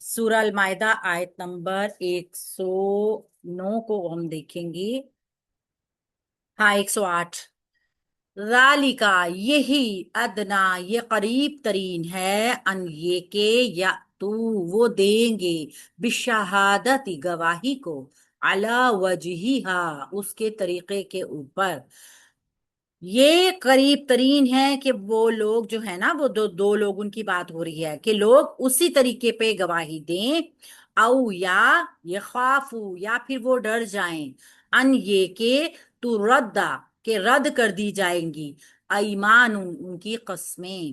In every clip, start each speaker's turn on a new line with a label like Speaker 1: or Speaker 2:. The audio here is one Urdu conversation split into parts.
Speaker 1: سورہ المائدہ آیت نمبر 109 کو ہم دیکھیں گے. ہاں، 108. ذالکا یہی، ادنا یہ قریب ترین ہے، ان یہ کہ یا تو وہ دیں گے، بشہادت گواہی کو، علی وجہہا اس کے طریقے کے اوپر. یہ قریب ترین ہے کہ وہ لوگ جو ہے نا، وہ دو لوگوں کی بات ہو رہی ہے کہ لوگ اسی طریقے پہ گواہی دیں. او یا یخافو یا پھر وہ ڈر جائیں، ان یہ کہ تو ردا کہ رد کر دی جائیں گی، ایمان ان کی قسمیں،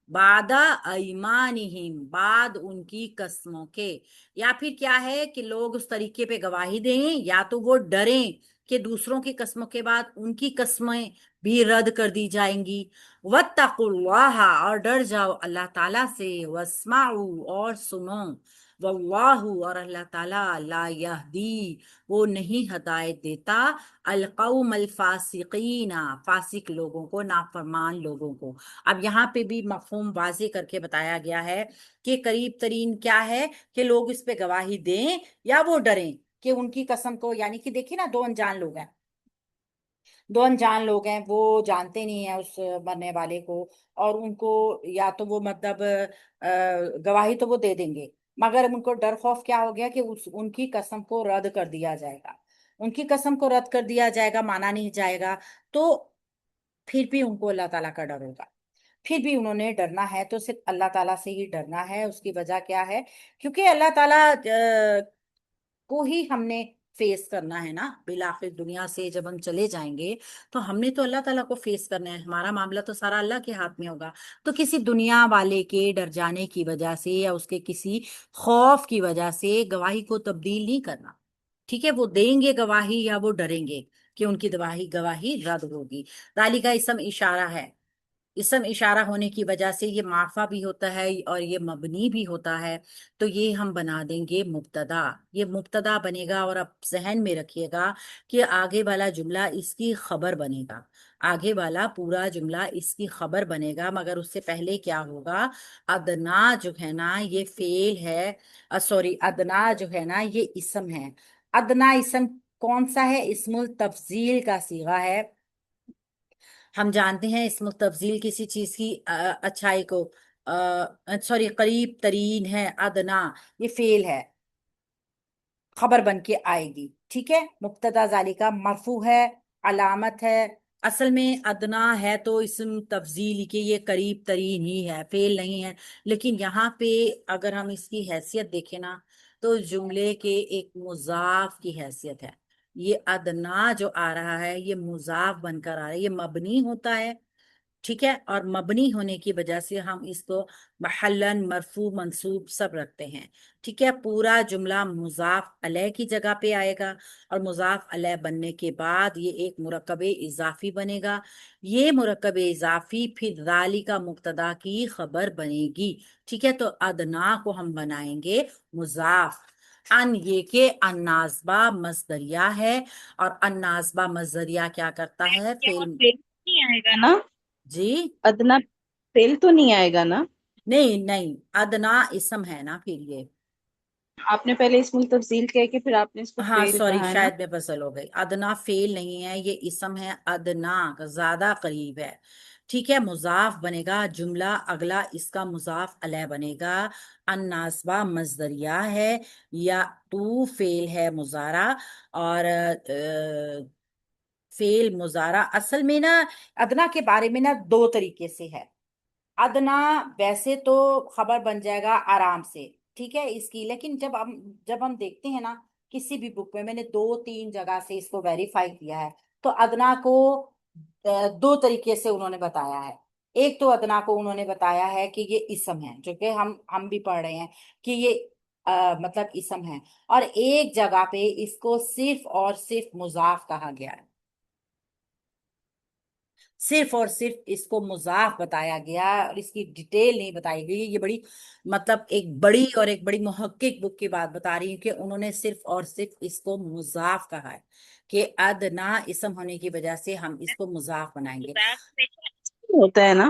Speaker 1: بعد ایمانہم بعد ان کی قسموں کے. یا پھر کیا ہے کہ لوگ اس طریقے پہ گواہی دیں، یا تو وہ ڈریں کہ دوسروں کی قسموں کے بعد ان کی قسمیں بھی رد کر دی جائیں گی. واتقوا اللہ اور ڈر جاؤ اللہ تعالیٰ سے، واسمعوا اور سنو، واللہ اور اللہ تعالیٰ لا یہدی وہ نہیں ہدایت دیتا، القوم الفاسقین فاسق لوگوں کو، نافرمان لوگوں کو. اب یہاں پہ بھی مفہوم واضح کر کے بتایا گیا ہے کہ قریب ترین کیا ہے کہ لوگ اس پہ گواہی دیں یا وہ ڈریں کہ ان کی قسم کو، یعنی کہ دیکھیں نا، دو انجان لوگ ہیں، وہ جانتے نہیں ہیں اس مرنے والے کو، اور ان کو یا تو وہ مطلب گواہی تو وہ دے دیں گے، مگر ان کو ڈر خوف کیا ہو گیا کہ ان کی قسم کو رد کر دیا جائے گا. ان کی قسم کو رد کر دیا جائے گا، مانا نہیں جائے گا، تو پھر بھی ان کو اللہ تعالیٰ کا ڈر ہوگا. پھر بھی انہوں نے ڈرنا ہے تو صرف اللہ تعالیٰ سے ہی ڈرنا ہے. اس کی وجہ کیا ہے؟ کیونکہ اللہ تعالیٰ کو ہی ہم نے فیس کرنا ہے نا. بالآخر دنیا سے جب ہم چلے جائیں گے تو ہم نے تو اللہ تعالیٰ کو فیس کرنا ہے، ہمارا معاملہ تو سارا اللہ کے ہاتھ میں ہوگا. تو کسی دنیا والے کے ڈر جانے کی وجہ سے یا اس کے کسی خوف کی وجہ سے گواہی کو تبدیل نہیں کرنا. ٹھیک ہے، وہ دیں گے گواہی یا وہ ڈریں گے کہ ان کی گواہی رد ہوگی. ذالک کا اسم اشارہ ہے. اسم اشارہ ہونے کی وجہ سے یہ معرفہ بھی ہوتا ہے اور یہ مبنی بھی ہوتا ہے. تو یہ ہم بنا دیں گے مبتدا. یہ مبتدا بنے گا، اور اب ذہن میں رکھیے گا کہ آگے والا جملہ اس کی خبر بنے گا. آگے والا پورا جملہ اس کی خبر بنے گا، مگر اس سے پہلے کیا ہوگا؟ ادنا جو ہے نا یہ فعل ہے، سوری، ادنا جو ہے نا یہ اسم ہے. ادنا اسم کون سا ہے؟ اسم التفضیل کا صیغہ ہے. ہم جانتے ہیں اسم التفضیل کسی چیز کی اچھائی کو، سوری، قریب ترین ہے. ادنا یہ فعل ہے، خبر بن کے آئے گی. ٹھیک ہے، مبتدا ذالکا مرفوع ہے، علامت ہے. اصل میں ادنا ہے تو اسم تفضیل کے یہ قریب ترین ہی ہے، فعل نہیں ہے. لیکن یہاں پہ اگر ہم اس کی حیثیت دیکھیں نا، تو جملے کے ایک مضاف کی حیثیت ہے. یہ ادنا جو آ رہا ہے یہ مضاف بن کر آ رہا ہے، یہ مبنی ہوتا ہے. ٹھیک ہے، اور مبنی ہونے کی وجہ سے ہم اس کو محلن، مرفوع، منصوب سب رکھتے ہیں. ٹھیک ہے، پورا جملہ مضاف علیہ کی جگہ پہ آئے گا، اور مضاف علیہ بننے کے بعد یہ ایک مرکب اضافی بنے گا. یہ مرکب اضافی پھر ذالکا مبتدا کی خبر بنے گی. ٹھیک ہے، تو ادنا کو ہم بنائیں گے مضاف. ان یہ کہ ان ناصبہ مصدریہ ہے، اور ان ناصبہ مصدریہ کیا کرتا ہے؟
Speaker 2: یہاں
Speaker 1: فعل.
Speaker 2: فیل نہیں آئے گا نا؟
Speaker 1: جی
Speaker 2: ادنا فیل تو نہیں آئے گا نا؟
Speaker 1: نہیں نہیں، ادنا اسم ہے نا پھر یہ.
Speaker 2: آپ نے پہلے اسم التفضیل کہہ کے پھر آپ نے اس کو
Speaker 1: ہاں
Speaker 2: فیل
Speaker 1: سوری،
Speaker 2: کہا ہے نا؟
Speaker 1: شاید میں فصل ہو گئی. ادنا فعل نہیں ہے، یہ اسم ہے. ادنا زیادہ قریب ہے. ٹھیک ہے، مضاف بنے گا. جملہ اگلا اس کا مضاف علیہ بنے گا. ان ناصبہ مصدریہ ہے، یا تو فعل ہے مضارع. اور فعل مضارع اصل میں نا ادنا کے بارے میں نا دو طریقے سے ہے. ادنا ویسے تو خبر بن جائے گا آرام سے، ٹھیک ہے اس کی، لیکن جب ہم دیکھتے ہیں نا کسی بھی بک میں نے 2-3 جگہ سے اس کو ویریفائی کیا ہے، تو ادنا کو دو طریقے سے انہوں نے بتایا ہے. ایک تو ادنا کو انہوں نے بتایا ہے کہ یہ اسم ہے، جو کہ ہم بھی پڑھ رہے ہیں کہ یہ مطلب اسم ہے. اور ایک جگہ پہ اس کو صرف اور صرف مضاف کہا گیا ہے. صرف اور صرف اس کو مضاف بتایا گیا، اور اس کی ڈیٹیل نہیں بتائی گئی. یہ بڑی مطلب ایک بڑی اور ایک بڑی محقق بک کی بات بتا رہی ہوں کہ انہوں نے صرف اور صرف اس کو مضاف کہا ہے، کہ ادنا اسم ہونے کی وجہ سے ہم اس کو مضاف بنائیں گے.
Speaker 2: ہوتا ہے نا؟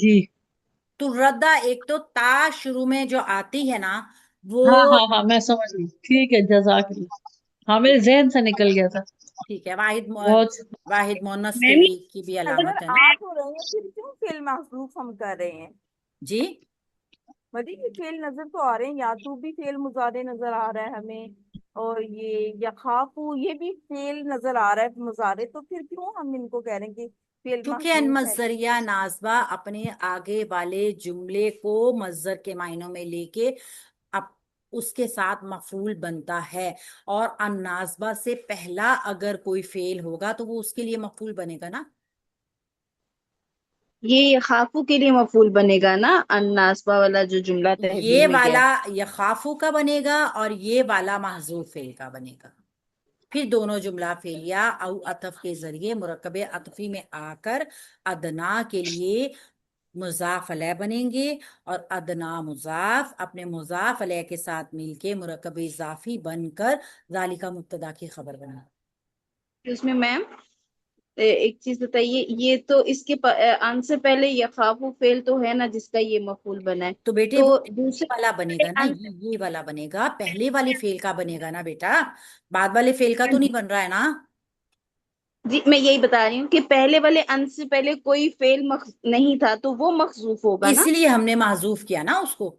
Speaker 2: جی
Speaker 1: تو ردا ایک تو تا شروع میں جو آتی ہے نا وہ،
Speaker 2: ہاں ہاں ہاں میں سمجھ گئی، ٹھیک ہے، جزاک اللہ، ہاں میرے ذہن سے نکل گیا تھا
Speaker 1: ٹھیک ہے،
Speaker 2: بہت۔
Speaker 1: واحد مونس
Speaker 2: میں بھی
Speaker 1: کی بھی
Speaker 3: اگر
Speaker 1: علامت ہے نا۔
Speaker 3: آپ ہو رہے ہیں پھر کیوں فیل محذوف ہم کر رہے ہیں؟
Speaker 1: جی
Speaker 3: مدی کے فیل نظر تو آ رہے ہیں، یا تو بھی فیل مضارع نظر آ رہا ہے ہمیں، اور یہ یخافو یہ بھی فیل نظر آ رہا ہے مضارع، تو پھر کیوں ہم ان کو کہہ رہے ہیں کہ فیل
Speaker 1: کیونکہ ان
Speaker 3: محذوف ہے؟
Speaker 1: مصدریہ ناسبہ اپنے آگے والے جملے کو مصدر کے معنوں میں لے کے اب اس کے ساتھ مفعول بنتا ہے، اور ان ناسبہ سے پہلا اگر کوئی فعل ہوگا تو وہ اس کے لیے مفعول بنے گا نا۔
Speaker 4: یہ خافو کے لیے مفعول بنے گا نا، ان ناسبہ والا جو جملہ تحویل
Speaker 1: یہ
Speaker 4: میں گیا
Speaker 1: والا
Speaker 4: ہے۔
Speaker 1: یخافو کا بنے گا اور یہ والا محذوف فعل کا بنے گا، پھر دونوں جملہ فعلیہ او عطف کے ذریعے مرکب عطفی میں آ کر ادنا کے لیے مضاف علیہ بنیں گے، اور ادنا مضاف اپنے مضاف علیہ کے ساتھ مل کے مرکب اضافی بن کر ذالکہ مبتدا کی خبر بنا۔
Speaker 4: اس میں میم ایک چیز بتائیے، یہ تو اس کے ان سے پہلے یخافو فعل تو ہے نا جس کا یہ مفعول بنا ہے،
Speaker 1: تو بیٹے
Speaker 4: تو
Speaker 1: وہ یہ
Speaker 4: دوسرے
Speaker 1: والا بنے گا نا،
Speaker 4: ان
Speaker 1: یہ والا بنے گا، پہلے والے فعل کا بنے گا نا بیٹا، بعد والے فعل کا تو نہیں بن رہا ہے نا۔
Speaker 4: جی میں یہی بتا رہی ہوں کہ پہلے والے ان سے پہلے کوئی فعل نہیں تھا تو وہ مخذوف ہوگا
Speaker 1: اس
Speaker 4: نا۔
Speaker 1: لیے ہم نے محذوف کیا نا اس کو،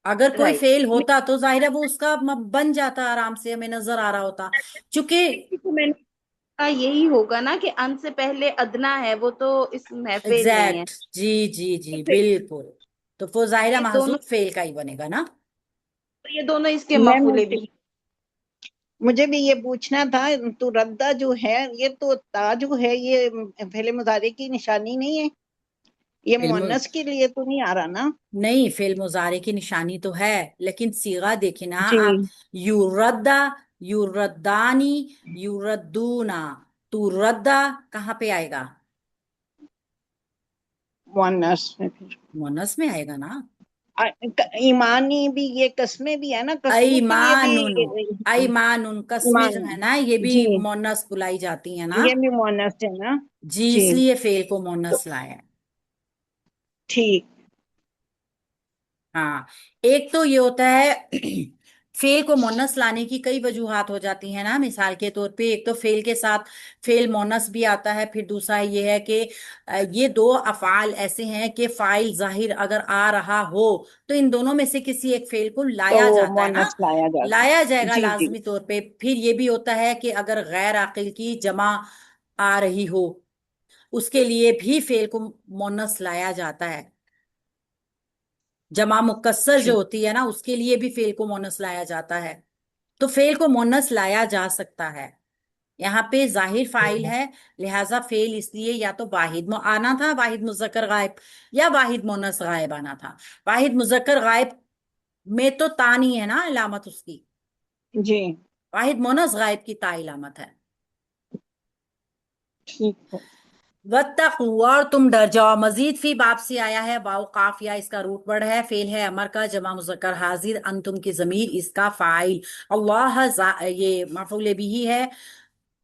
Speaker 1: اگر کوئی
Speaker 4: رائٹ،
Speaker 1: فعل ہوتا تو ظاہر ہے وہ اس کا بن جاتا، آرام سے ہمیں نظر آ رہا ہوتا، چونکہ
Speaker 4: میں نے کہا یہی ہوگا نا کہ ان سے پہلے ادنا ہے، وہ تو اسم ہے، فعل نہیں ہے۔
Speaker 1: ایگزیکٹ، جی جی جی بالکل، تو وہ ظاہرہ
Speaker 4: یہ دونوں
Speaker 1: محذوف فعل کا ہی بنے گا نا۔
Speaker 4: یہ دونوں اس کے
Speaker 5: میم
Speaker 4: مفعول بھی۔
Speaker 5: مجھے بھی یہ پوچھنا تھا، تو ردہ جو ہے یہ تو تا جو ہے یہ فعل مضارع کی نشانی نہیں ہے، یہ
Speaker 1: فعل
Speaker 5: مؤنث کے لیے تو نہیں آ رہا نا؟
Speaker 1: نہیں، فعل مضارع کی نشانی تو ہے، لیکن صیغہ دیکھیں نا
Speaker 5: جی
Speaker 1: آپ، یوردا، یوردانی، یوردونا، تو ردا کہاں پہ آئے گا؟
Speaker 5: مؤنث میں پھر
Speaker 1: مونس میں آئے گا نا۔
Speaker 5: ایمانی بھی، یہ قسمیں بھی ہے نا، قسموں کے لیے بھی
Speaker 1: ایمان، ایمان قسمیں جو
Speaker 5: ایمان،
Speaker 1: ہے نا یہ بھی
Speaker 5: جی
Speaker 1: مونس بلائی جاتی ہیں نا،
Speaker 5: یہ بھی مؤنث ہے نا؟
Speaker 1: جی اس
Speaker 5: جی
Speaker 1: لیے فعل کو
Speaker 5: تو
Speaker 1: مونس لایا ہے۔
Speaker 5: ٹھیک،
Speaker 1: ہاں، ایک تو یہ ہوتا ہے فعل کو مونس لانے کی کئی وجوہات ہو جاتی ہیں نا، مثال کے طور پہ ایک تو فعل کے ساتھ فعل مونس بھی آتا ہے، پھر دوسرا یہ ہے کہ یہ دو افعال ایسے ہیں کہ فاعل ظاہر اگر آ رہا ہو تو ان دونوں میں سے کسی ایک فعل کو
Speaker 5: تو
Speaker 1: لایا جاتا ہے نا،
Speaker 5: مؤنث لایا جاتا
Speaker 1: لایا جائے
Speaker 5: ہے،
Speaker 1: گا
Speaker 5: جی جی
Speaker 1: لازمی طور پہ۔ پھر یہ بھی ہوتا ہے کہ اگر غیر عاقل کی جمع آ رہی ہو اس کے لیے بھی فعل کو مونس لایا جاتا ہے، جمع مکسر جو
Speaker 5: ٹھیک،
Speaker 1: ہوتی ہے نا اس کے لیے بھی فعل کو مونس لایا جاتا ہے، تو فعل کو مونس لایا جا سکتا ہے۔ یہاں پہ ظاہر فاعل ہے، لہذا فعل اس لیے یا تو واحد آنا تھا، واحد مذکر غائب، یا واحد مونس غائب آنا تھا۔ واحد مذکر غائب میں تو تا نہیں ہے نا علامت اس کی،
Speaker 5: جی
Speaker 1: واحد مونس غائب کی تا علامت ہے۔
Speaker 5: ٹھیک ہے،
Speaker 1: وَاتَّقُوا، اور تم ڈر جاؤ، مزید فی باب سے آیا ہے، واو قاف یا اس کا روٹ ورڈ ہے، فعل ہے امر کا جمع مذکر حاضر، انتم کی ضمیر اس کا فاعل، اللہ یہ مفعول بھی ہے،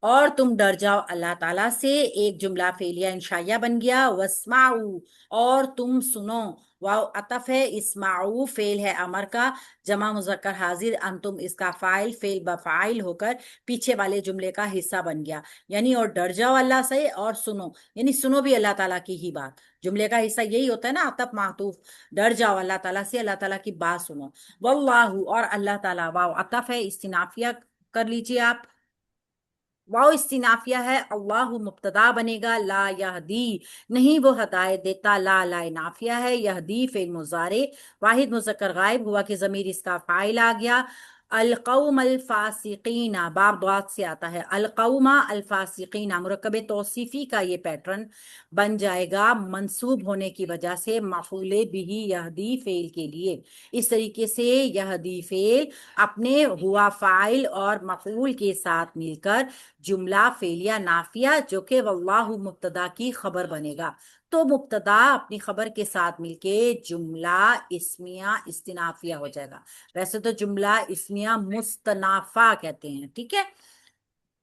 Speaker 1: اور تم ڈر جاؤ اللہ تعالیٰ سے، ایک جملہ فعلیہ انشائیہ بن گیا، واسمعوا، اور تم سنو، واو عطف ہے، اسمعوا فعل ہے امر کا جمع مذکر حاضر، انتم اس کا فاعل، فعل بفاعل ہو کر پیچھے والے جملے کا حصہ بن گیا، یعنی اور ڈر جاؤ اللہ سے اور سنو، یعنی سنو بھی اللہ تعالیٰ کی ہی بات، جملے کا حصہ یہی ہوتا ہے نا عطف معطوف، ڈر جاؤ اللہ تعالیٰ سے، اللہ تعالیٰ کی بات سنو، واللہ، اور اللہ تعالیٰ، واو عطف ہے استنافیہ کر لیجیے آپ، واو استنافیہ ہے، اللہ مبتدا بنے گا، لا یہدی نہیں وہ ہدایت دیتا، لا لا نافیہ ہے، یہدی فعل مضارع واحد مذکر غائب ہوا کہ ضمیر اس کا فاعل آ گیا، القوم الفاسقین باب ضاد سے آتا ہے، القوم الفاسقین مرکب توصیفی کا یہ پیٹرن بن جائے گا منصوب ہونے کی وجہ سے مفعول بھی یہدی فعل کے لیے، اس طریقے سے یہدی فعل اپنے ہوا فاعل اور مفعول کے ساتھ مل کر جملہ فعلیہ نافیہ جو کہ واللہ مبتدا کی خبر بنے گا، تو مبتدا اپنی خبر کے ساتھ مل کے جملہ اسمیہ استنافیہ ہو جائے گا، ویسے تو جملہ اسمیہ مستنافہ کہتے ہیں، ٹھیک ہے۔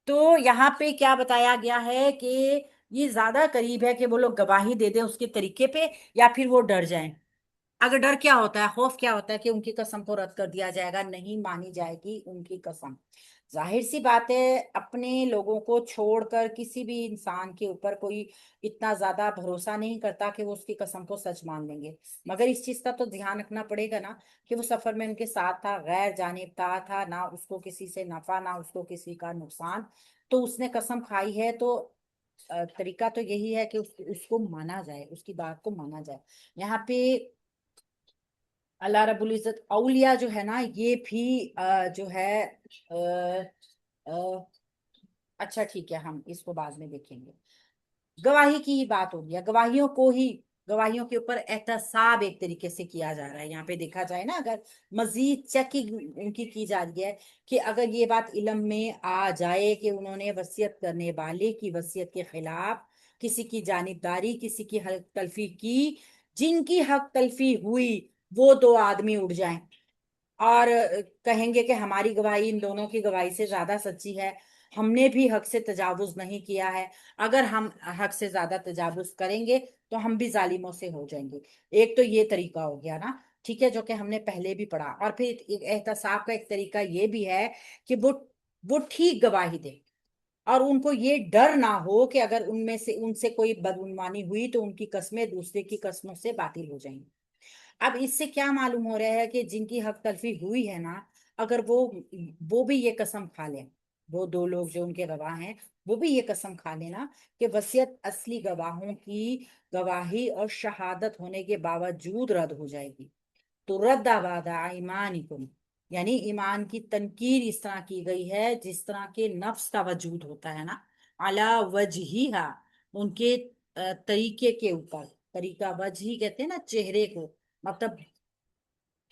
Speaker 1: تو یہاں پہ کیا بتایا گیا ہے کہ یہ زیادہ قریب ہے کہ وہ لوگ گواہی دے دیں اس کے طریقے پہ یا پھر وہ ڈر جائیں. اگر ڈر کیا ہوتا ہے، خوف کیا ہوتا ہے کہ ان کی قسم کو رد کر دیا جائے گا، نہیں مانی جائے گی ان کی قسم. ظاہر سی بات ہے اپنے لوگوں کو چھوڑ کر کسی بھی انسان کے اوپر کوئی اتنا زیادہ بھروسہ نہیں کرتا کہ وہ اس کی قسم کو سچ مان لیں گے. مگر اس چیز کا تو دھیان رکھنا پڑے گا نا کہ وہ سفر میں ان کے ساتھ تھا، غیر جانبدار تھا، نہ اس کو کسی سے نفع نہ اس کو کسی کا نقصان. تو اس نے قسم کھائی ہے تو طریقہ تو یہی ہے کہ اس کو مانا جائے، اس کی بات کو مانا جائے. یہاں پہ اللہ رب العزت اولیاء جو ہے نا یہ بھی جو ہے اچھا ٹھیک ہے ہم اس کو بعد میں دیکھیں گے. گواہی کی ہی بات ہوگی، گواہیوں کے اوپر احتساب ایک طریقے سے کیا جا رہا ہے. یہاں پہ دیکھا جائے نا اگر مزید چیکنگ ان کی جا رہی ہے کہ اگر یہ بات علم میں آ جائے کہ انہوں نے وصیت کرنے والے کی وصیت کے خلاف کسی کی جانبداری، کسی کی حق تلفی کی، جن کی حق تلفی ہوئی وہ 2 آدمی اٹھ جائیں اور کہیں گے کہ ہماری گواہی ان دونوں کی گواہی سے زیادہ سچی ہے، ہم نے بھی حق سے تجاوز نہیں کیا ہے، اگر ہم حق سے زیادہ تجاوز کریں گے تو ہم بھی ظالموں سے ہو جائیں گے. ایک تو یہ طریقہ ہو گیا نا، ٹھیک ہے، جو کہ ہم نے پہلے بھی پڑھا. اور پھر ایک احتساب کا ایک طریقہ یہ بھی ہے کہ وہ ٹھیک گواہی دے اور ان کو یہ ڈر نہ ہو کہ اگر ان سے کوئی بدعنوانی ہوئی تو ان کی قسمیں دوسرے کی قسموں سے باطل ہو جائیں گی. اب اس سے کیا معلوم ہو رہا ہے کہ جن کی حق تلفی ہوئی ہے نا، اگر وہ بھی یہ قسم کھا لیں، وہ 2 لوگ جو ان کے گواہ ہیں وہ بھی یہ قسم کھا لینا کہ وصیت اصلی گواہوں کی گواہی اور شہادت ہونے کے باوجود رد ہو جائے گی. تو رد بعد ایمانکم، یعنی ایمان کی تنکیر اس طرح کی گئی ہے جس طرح کے نفس کا وجود ہوتا ہے نا، علی وجہیہا، ان کے طریقے کے اوپر. طریقہ وجہی کہتے ہیں نا چہرے کو، مطلب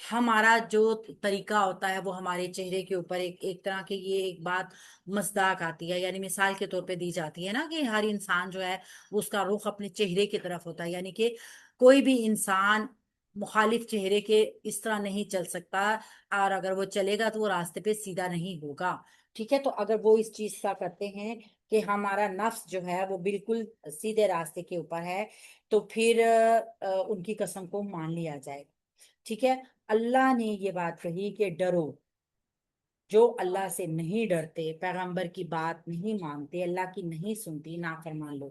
Speaker 1: ہمارا جو طریقہ ہوتا ہے وہ ہمارے چہرے کے اوپر ایک طرح کی یہ ایک بات مصداق آتی ہے، یعنی مثال کے طور پہ دی جاتی ہے نا کہ ہر انسان جو ہے اس کا رخ اپنے چہرے کی طرف ہوتا ہے، یعنی کہ کوئی بھی انسان مخالف چہرے کے اس طرح نہیں چل سکتا، اور اگر وہ چلے گا تو وہ راستے پہ سیدھا نہیں ہوگا. ٹھیک ہے، تو اگر وہ اس چیز کا کرتے ہیں کہ ہمارا نفس جو ہے وہ بالکل سیدھے راستے کے اوپر ہے تو پھر ان کی قسم کو مان لیا جائے. ٹھیک ہے، اللہ نے یہ بات کہی کہ ڈرو. جو اللہ سے نہیں ڈرتے، پیغمبر کی بات نہیں مانتے، اللہ کی نہیں سنتی، نافرمان لوگ.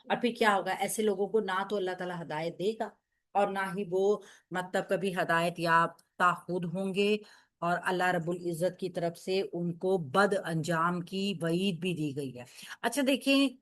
Speaker 1: اور پھر کیا ہوگا؟ ایسے لوگوں کو نہ تو اللہ تعالیٰ ہدایت دے گا اور نہ ہی وہ مطلب کبھی ہدایت یافتہ خود ہوں گے، اور اللہ رب العزت کی طرف سے ان کو بد انجام کی وعید بھی دی گئی ہے. اچھا دیکھیں